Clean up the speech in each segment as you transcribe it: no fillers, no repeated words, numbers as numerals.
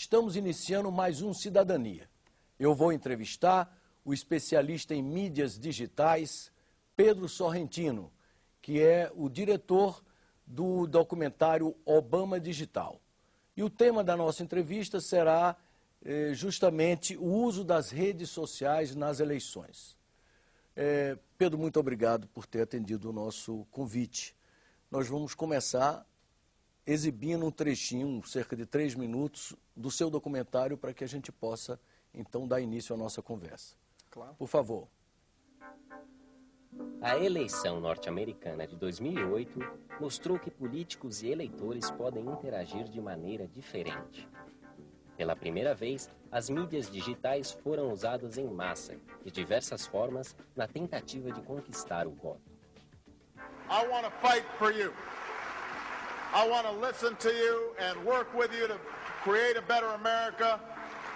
Estamos iniciando mais um Cidadania. Eu vou entrevistar o especialista em mídias digitais, Pedro Sorrentino, que é o diretor do documentário Obama Digital. E o tema da nossa entrevista será justamente o uso das redes sociais nas eleições. Pedro, muito obrigado por ter atendido o nosso convite. Nós vamos começar exibindo um trechinho, cerca de 3 minutos, do seu documentário para que a gente possa, então, dar início à nossa conversa. Claro. Por favor. A eleição norte-americana de 2008 mostrou que políticos e eleitores podem interagir de maneira diferente. Pela primeira vez, as mídias digitais foram usadas em massa, de diversas formas, na tentativa de conquistar o voto. I want to fight for you. I want to listen to you and work with you to create a better America.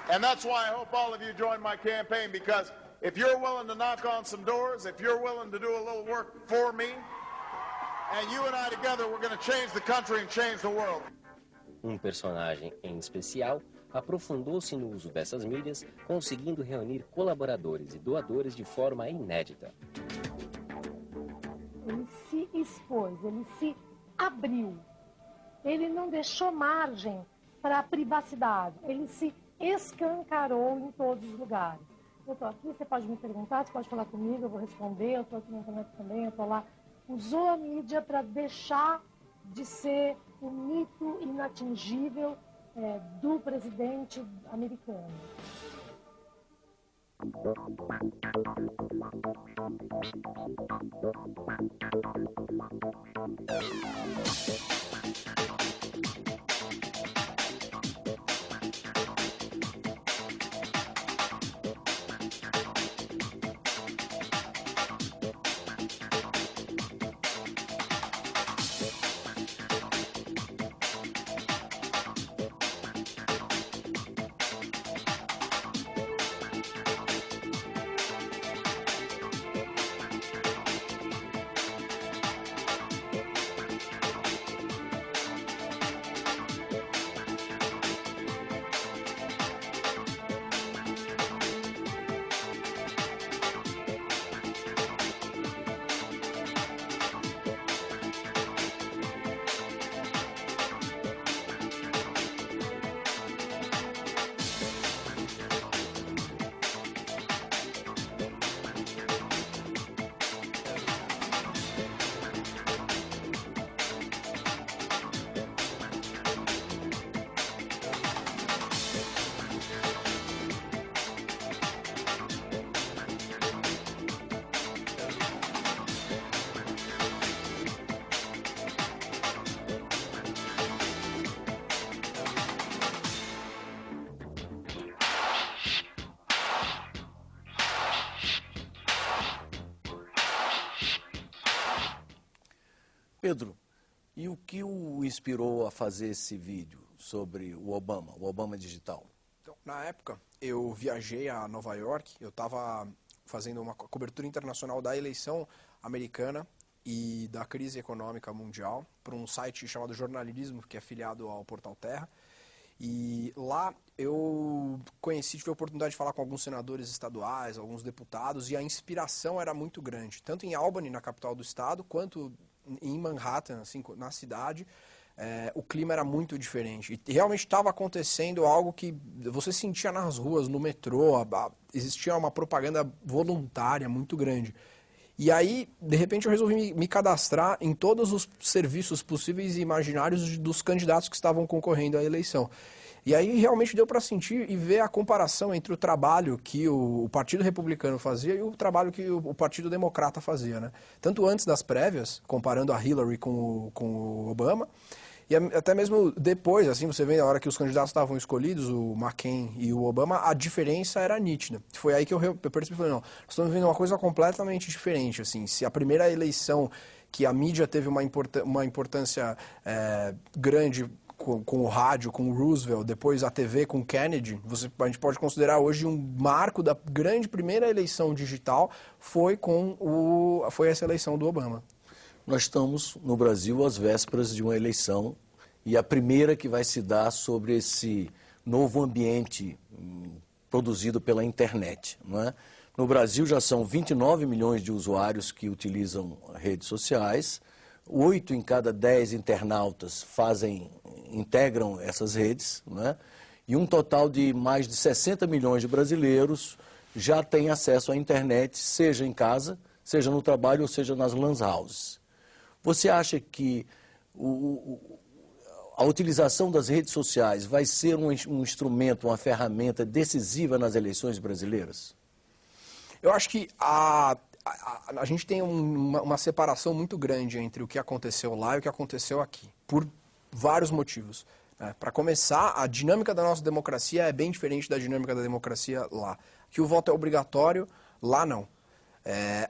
And that's why I hope all of you join my campaign, because if you're willing to knock on some doors, if you're willing to do a little work for me, and you and I together, we're going to change the country and change the world. Um personagem em especial aprofundou-se no uso dessas mídias, conseguindo reunir colaboradores e doadores de forma inédita. Ele se expôs, ele se abriu. Ele não deixou margem para a privacidade. Ele se escancarou em todos os lugares. Eu estou aqui, você pode me perguntar, você pode falar comigo, eu vou responder, eu estou aqui na internet também, eu estou lá. Usou a mídia para deixar de ser o mito inatingível do presidente americano. Pedro, e o que o inspirou a fazer esse vídeo sobre o Obama Digital? Então, na época, eu viajei a Nova York, eu estava fazendo uma cobertura internacional da eleição americana e da crise econômica mundial para um site chamado Jornalismo, que é afiliado ao Portal Terra. E lá eu tive a oportunidade de falar com alguns senadores estaduais, alguns deputados, e a inspiração era muito grande, tanto em Albany, na capital do estado, quanto em Manhattan, assim, na cidade. O clima era muito diferente. E realmente estava acontecendo algo que você sentia nas ruas, no metrô, existia uma propaganda voluntária muito grande. E aí, de repente, eu resolvi me cadastrar em todos os serviços possíveis e imaginários dos candidatos que estavam concorrendo à eleição. E aí realmente deu para sentir e ver a comparação entre o trabalho que o Partido Republicano fazia e o trabalho que o Partido Democrata fazia, né? Tanto antes das prévias, comparando a Hillary com o Obama, e até mesmo depois, assim, você vê a hora que os candidatos estavam escolhidos, o McCain e o Obama, a diferença era nítida. Foi aí que eu percebi, falei, não, nós estamos vendo uma coisa completamente diferente, assim, se a primeira eleição que a mídia teve uma importância grande com o rádio, com o Roosevelt, depois a TV com Kennedy, a gente pode considerar hoje um marco da grande primeira eleição digital, foi essa eleição do Obama. Nós estamos no Brasil às vésperas de uma eleição e a primeira que vai se dar sobre esse novo ambiente produzido pela internet, não é? No Brasil já são 29 milhões de usuários que utilizam redes sociais, 8 em cada 10 internautas integram essas redes, não é? E um total de mais de 60 milhões de brasileiros já têm acesso à internet, seja em casa, seja no trabalho ou seja nas lan houses. Você acha que a utilização das redes sociais vai ser um instrumento, uma ferramenta decisiva nas eleições brasileiras? Eu acho que a gente tem uma separação muito grande entre o que aconteceu lá e o que aconteceu aqui, por vários motivos. Para começar, a dinâmica da nossa democracia é bem diferente da dinâmica da democracia lá. Que o voto é obrigatório, lá não.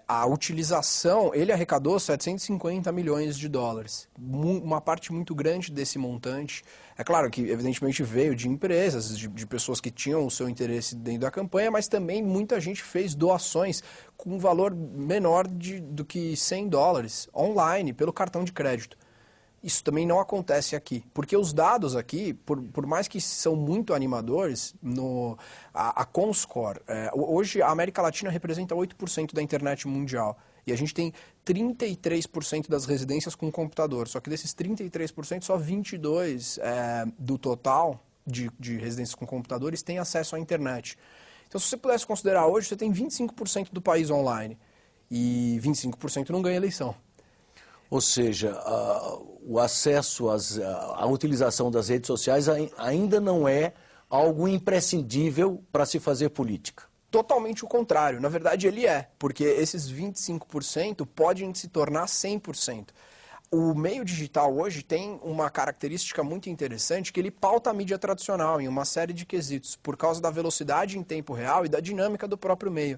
A utilização, ele arrecadou 750 milhões de dólares. Uma parte muito grande desse montante, é claro que evidentemente veio de empresas, de pessoas que tinham o seu interesse dentro da campanha, mas também muita gente fez doações com um valor menor do que 100 dólares online, pelo cartão de crédito. Isso também não acontece aqui, porque os dados aqui, por mais que são muito animadores, a Comscore, hoje a América Latina representa 8% da internet mundial, e a gente tem 33% das residências com computador, só que desses 33%, só 22% do total de residências com computadores têm acesso à internet. Então, se você pudesse considerar hoje, você tem 25% do país online, e 25% não ganha eleição. Ou seja, o acesso à utilização das redes sociais ainda não é algo imprescindível para se fazer política. Totalmente o contrário. Na verdade, ele é, porque esses 25% podem se tornar 100%. O meio digital hoje tem uma característica muito interessante, que ele pauta a mídia tradicional em uma série de quesitos, por causa da velocidade em tempo real e da dinâmica do próprio meio.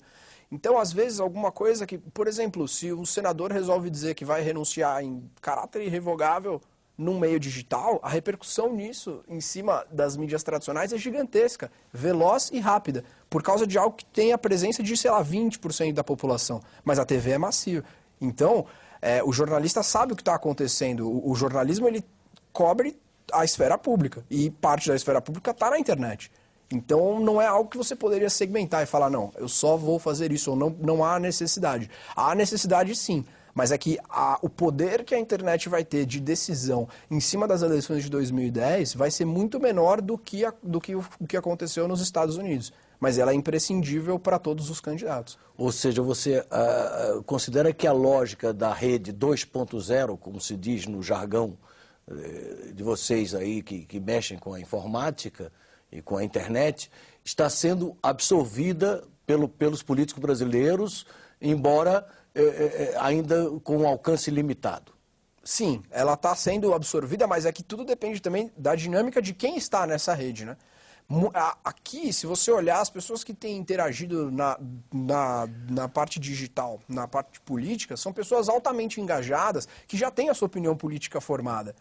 Então, às vezes, alguma coisa que, por exemplo, se o senador resolve dizer que vai renunciar em caráter irrevogável num meio digital, a repercussão nisso, em cima das mídias tradicionais, é gigantesca, veloz e rápida, por causa de algo que tem a presença de, sei lá, 20% da população. Mas a TV é massiva. Então, o jornalista sabe o que está acontecendo. O jornalismo, ele cobre a esfera pública, e parte da esfera pública está na internet. Então, não é algo que você poderia segmentar e falar, não, eu só vou fazer isso, ou não há necessidade. Há necessidade, sim, mas é que o poder que a internet vai ter de decisão em cima das eleições de 2010 vai ser muito menor do que o que aconteceu nos Estados Unidos. Mas ela é imprescindível para todos os candidatos. Ou seja, você considera que a lógica da rede 2.0, como se diz no jargão de vocês aí que mexem com a informática e com a internet, está sendo absorvida pelos políticos brasileiros, embora ainda com um alcance limitado? Sim, ela está sendo absorvida, mas é que tudo depende também da dinâmica de quem está nessa rede, né? Aqui, se você olhar, as pessoas que têm interagido na parte digital, na parte política, são pessoas altamente engajadas, que já têm a sua opinião política formada.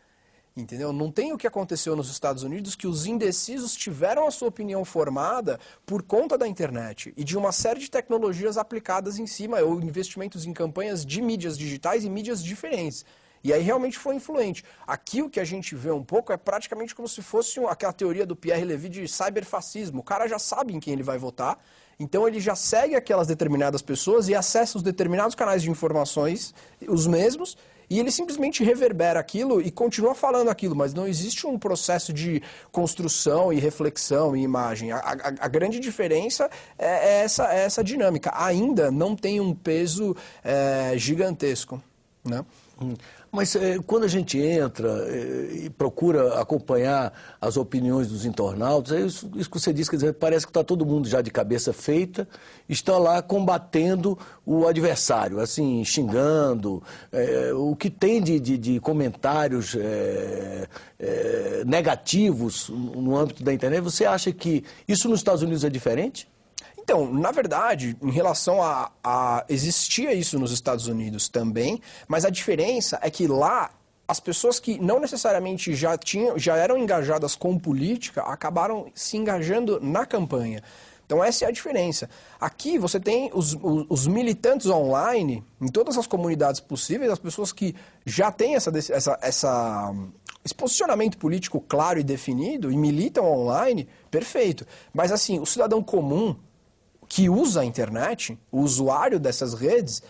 Entendeu? Não tem o que aconteceu nos Estados Unidos, que os indecisos tiveram a sua opinião formada por conta da internet e de uma série de tecnologias aplicadas em cima, ou investimentos em campanhas de mídias digitais e mídias diferentes. E aí realmente foi influente. Aqui o que a gente vê um pouco é praticamente como se fosse aquela teoria do Pierre Levy de cyberfascismo. O cara já sabe em quem ele vai votar, então ele já segue aquelas determinadas pessoas e acessa os determinados canais de informações, os mesmos, e ele simplesmente reverbera aquilo e continua falando aquilo, mas não existe um processo de construção e reflexão e imagem. A grande diferença é essa dinâmica. Ainda não tem um peso gigantesco, né? Mas quando a gente entra e procura acompanhar as opiniões dos internautas, isso que você diz, quer dizer, parece que está todo mundo já de cabeça feita, está lá combatendo o adversário, assim, xingando. O que tem de comentários negativos no âmbito da internet, você acha que isso nos Estados Unidos é diferente? Então, na verdade, em relação existia isso nos Estados Unidos também, mas a diferença é que lá as pessoas que não necessariamente já eram engajadas com política acabaram se engajando na campanha. Então essa é a diferença. Aqui você tem os militantes online, em todas as comunidades possíveis, as pessoas que já têm esse posicionamento político claro e definido e militam online, perfeito. Mas assim, o cidadão comum que usa a internet, o usuário dessas redes,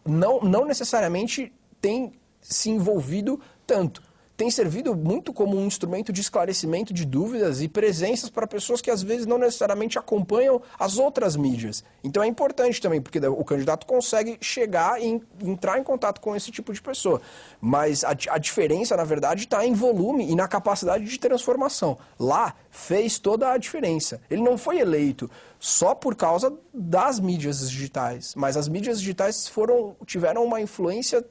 não necessariamente tem se envolvido tanto. Tem servido muito como um instrumento de esclarecimento de dúvidas e presenças para pessoas que às vezes não necessariamente acompanham as outras mídias. Então é importante também, porque o candidato consegue chegar e entrar em contato com esse tipo de pessoa. Mas a diferença, na verdade, está em volume e na capacidade de transformação. Lá fez toda a diferença. Ele não foi eleito só por causa das mídias digitais, mas as mídias digitais tiveram uma influência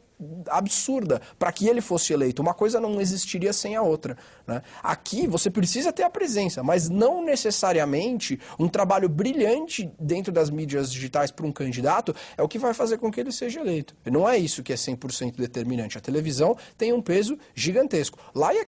absurda para que ele fosse eleito. Uma coisa não existiria sem a outra, né? Aqui você precisa ter a presença, mas não necessariamente um trabalho brilhante dentro das mídias digitais para um candidato é o que vai fazer com que ele seja eleito. Não é isso que é 100% determinante. A televisão tem um peso gigantesco. Lá e